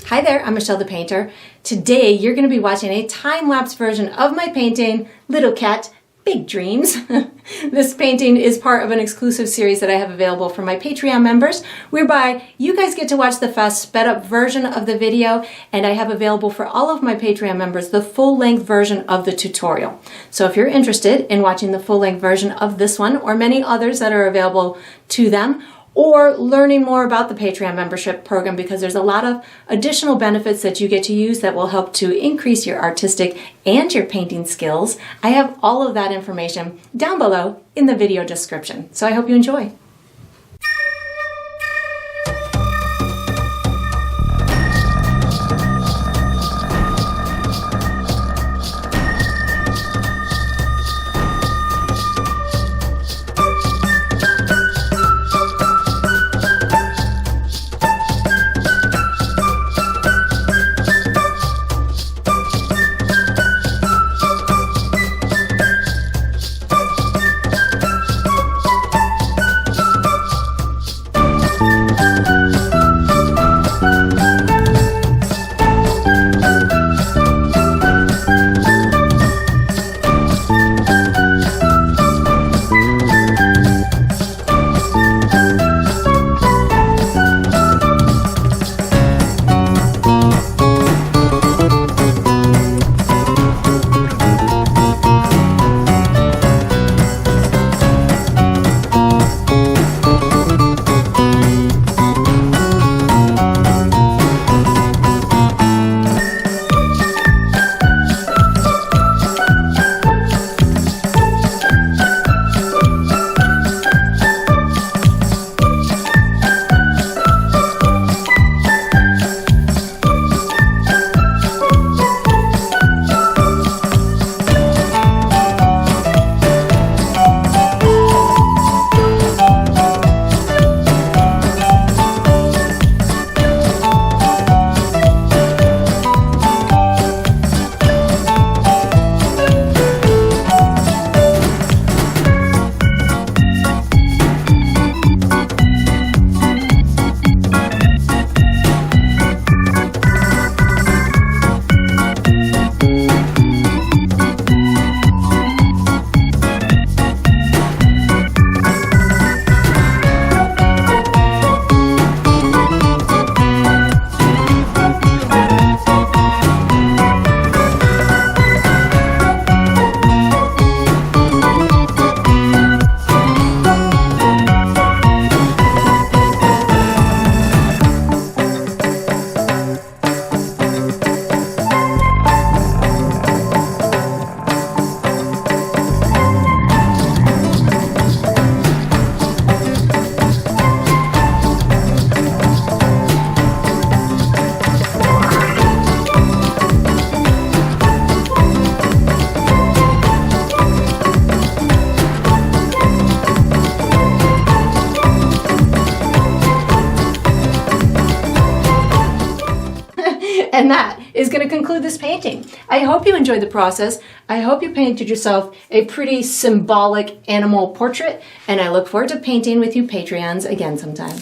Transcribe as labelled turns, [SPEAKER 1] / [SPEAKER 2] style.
[SPEAKER 1] Hi there, I'm Michelle the Painter. Today you're going to be watching a time-lapse version of my painting, Little Cat, Big Dreams. This painting is part of an exclusive series that I have available for my Patreon members, whereby you guys get to watch the fast sped-up version of the video, and I have available for all of my Patreon members the full-length version of the tutorial. So if you're interested in watching the full-length version of this one, or many others that are available to them, or learning more about the Patreon membership program, because there's a lot of additional benefits that you get to use that will help to increase your artistic and your painting skills. I have all of that information down below in the video description. So I hope you enjoy. And that is going to conclude this painting. I hope you enjoyed the process. I hope you painted yourself a pretty symbolic animal portrait, and I look forward to painting with you Patreons again sometime.